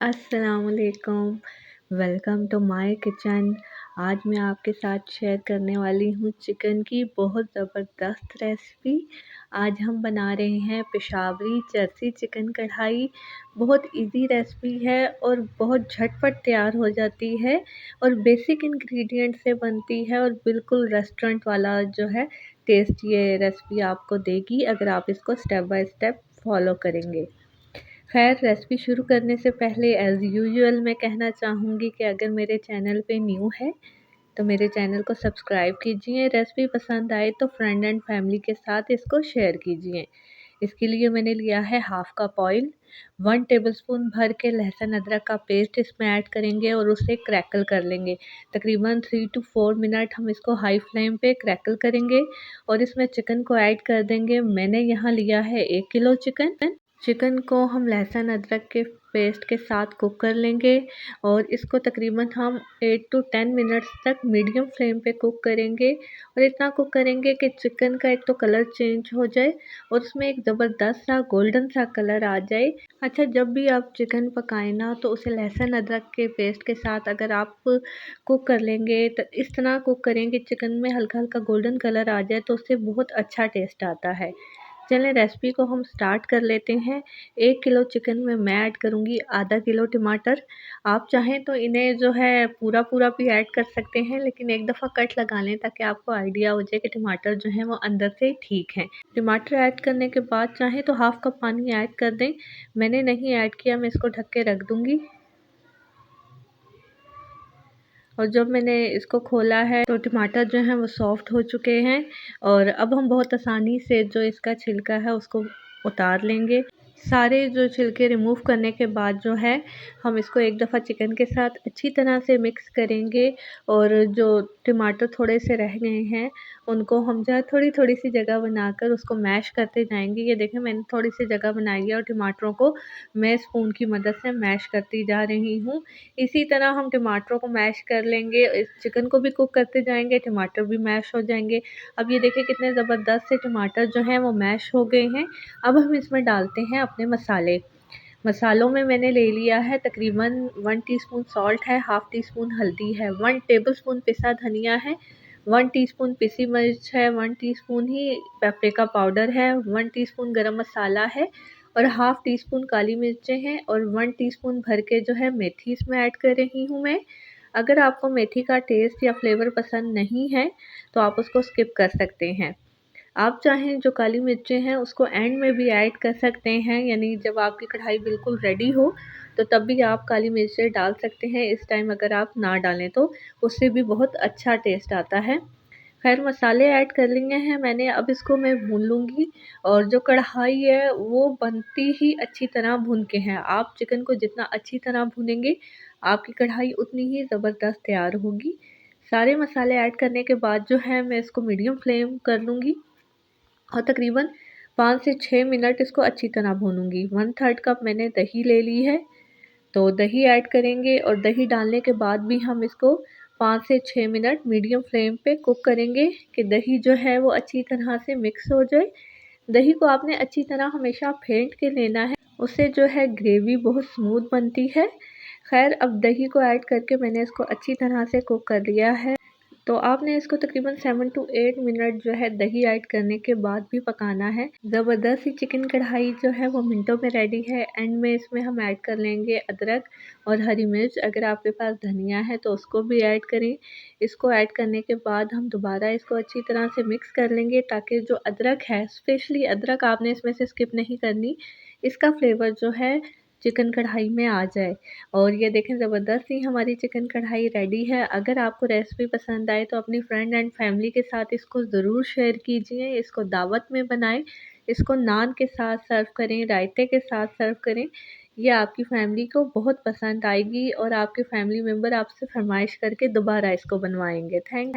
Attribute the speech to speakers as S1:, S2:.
S1: अस्सलामुअलैकुम। Welcome to my kitchen. आज मैं आपके साथ शेयर करने वाली हूँ चिकन की बहुत ज़बरदस्त रेसिपी। आज हम बना रहे हैं पेशावरी जर्सी चिकन कढ़ाई। बहुत इजी रेसिपी है और बहुत झटपट तैयार हो जाती है और बेसिक इंग्रेडिएंट से बनती है और बिल्कुल रेस्टोरेंट वाला जो है टेस्ट ये रेसिपी आपको देगी अगर आप इसको स्टेप बाय स्टेप फॉलो करेंगे। खैर रेसिपी शुरू करने से पहले एज़ यूजुअल मैं कहना चाहूँगी कि अगर मेरे चैनल पे न्यू है तो मेरे चैनल को सब्सक्राइब कीजिए। रेसिपी पसंद आए तो फ्रेंड एंड फैमिली के साथ इसको शेयर कीजिए। इसके लिए मैंने लिया है हाफ़ कप ऑयल, 1 टेबलस्पून भर के लहसुन अदरक का पेस्ट इसमें ऐड करेंगे और उसे क्रैकल कर लेंगे। तकरीबन 3 टू 4 मिनट हम इसको हाई फ्लेम पे क्रैकल करेंगे और इसमें चिकन को ऐड कर देंगे। मैंने यहाँ लिया है 1 किलो चिकन। चिकन को हम लहसुन अदरक के पेस्ट के साथ कुक कर लेंगे और इसको तकरीबन हम 8 टू 10 मिनट्स तक मीडियम फ्लेम पे कुक करेंगे और इतना कुक करेंगे कि चिकन का एक तो कलर चेंज हो जाए और उसमें एक ज़बरदस्त सा गोल्डन सा कलर आ जाए। अच्छा, जब भी आप चिकन पकाएं ना तो उसे लहसुन अदरक के पेस्ट के साथ अगर आप कुक कर लेंगे तो इस तरह कुक करेंगे चिकन में हल्का हल्का गोल्डन कलर आ जाए तो उससे बहुत अच्छा टेस्ट आता है। चलें रेसिपी को हम स्टार्ट कर लेते हैं। 1 किलो चिकन में मैं ऐड करूँगी आधा किलो टमाटर। आप चाहें तो इन्हें जो है पूरा भी ऐड कर सकते हैं, लेकिन एक दफ़ा कट लगा लें ताकि आपको आइडिया हो जाए कि टमाटर जो हैं वो अंदर से ठीक हैं। टमाटर ऐड करने के बाद चाहें तो हाफ़ कप पानी ऐड कर दें। मैंने नहीं ऐड किया, मैं इसको ढक के रख दूँगी। और जब मैंने इसको खोला है तो टमाटर जो हैं वो सॉफ्ट हो चुके हैं और अब हम बहुत आसानी से जो इसका छिलका है उसको उतार लेंगे। सारे जो छिलके रिमूव करने के बाद जो है हम इसको एक दफ़ा चिकन के साथ अच्छी तरह से मिक्स करेंगे और जो टमाटर थोड़े से रह गए हैं उनको हम जो है थोड़ी-थोड़ी सी जगह बनाकर उसको मैश करते जाएँगे। ये देखें मैंने थोड़ी सी जगह बनाई है और टमाटरों को मैं स्पून की मदद से मैश करती जा रही हूँ। इसी तरह हम टमाटरों को मैश कर लेंगे, इस चिकन को भी कुक करते जाएँगे, टमाटर भी मैश हो जाएँगे। अब ये देखिए कितने ज़बरदस्त से टमाटर जो हैं वो मैश हो गए हैं। अब हम इसमें डालते हैं अपने मसाले। मसालों में मैंने ले लिया है तकरीबन 1 टीस्पून सॉल्ट है, हाफ़ टी स्पून हल्दी है, 1 टेबलस्पून पिसा धनिया है, 1 टीस्पून पिसी मिर्च है, 1 टीस्पून ही पेपरिका पाउडर है, 1 टीस्पून गरम मसाला है और हाफ़ टी स्पून काली मिर्चें हैं और 1 टीस्पून भर के जो है मेथी इसमें ऐड कर रही हूँ मैं। अगर आपको मेथी का टेस्ट या फ्लेवर पसंद नहीं है, तो आप उसको स्किप कर सकते हैं। आप चाहें जो काली मिर्चें हैं उसको एंड में भी ऐड कर सकते हैं, यानी जब आपकी कढ़ाई बिल्कुल रेडी हो तो तब भी आप काली मिर्चें डाल सकते हैं। इस टाइम अगर आप ना डालें तो उससे भी बहुत अच्छा टेस्ट आता है। खैर मसाले ऐड कर लिए हैं मैंने, अब इसको मैं भून लूँगी और जो कढ़ाई है वो बनती ही अच्छी तरह भून के हैं। आप चिकन को जितना अच्छी तरह भूनेंगे आपकी कढ़ाई उतनी ही ज़बरदस्त तैयार होगी। सारे मसाले ऐड करने के बाद जो है मैं इसको मीडियम फ्लेम कर लूँगी और तकरीबन 5 से 6 मिनट इसको अच्छी तरह भूनूँगी। 1/3 कप मैंने दही ले ली है, तो दही ऐड करेंगे और दही डालने के बाद भी हम इसको 5 से 6 मिनट मीडियम फ्लेम पे कुक करेंगे कि दही जो है वो अच्छी तरह से मिक्स हो जाए। दही को आपने अच्छी तरह हमेशा फेंट के लेना है, उससे जो है ग्रेवी बहुत स्मूथ बनती है। खैर अब दही को ऐड करके मैंने इसको अच्छी तरह से कुक कर लिया है। तो आपने इसको तकरीबन 7 टू 8 मिनट जो है दही ऐड करने के बाद भी पकाना है। ज़बरदस्त सी चिकन कढ़ाई जो है वो मिनटों में रेडी है। एंड में इसमें हम ऐड कर लेंगे अदरक और हरी मिर्च, अगर आपके पास धनिया है तो उसको भी ऐड करें। इसको ऐड करने के बाद हम दोबारा इसको अच्छी तरह से मिक्स कर लेंगे ताकि जो अदरक है, स्पेशली अदरक आपने इसमें से स्किप नहीं करनी, इसका फ्लेवर जो है चिकन कढ़ाई में आ जाए। और ये देखें ज़बरदस्त ही हमारी चिकन कढ़ाई रेडी है। अगर आपको रेसिपी पसंद आए तो अपनी फ्रेंड एंड फैमिली के साथ इसको ज़रूर शेयर कीजिए। इसको दावत में बनाएं, इसको नान के साथ सर्व करें, रायते के साथ सर्व करें। ये आपकी फैमिली को बहुत पसंद आएगी और आपके फैमिली मेम्बर आपसे फरमाइश करके दोबारा इसको बनवाएंगे। थैंक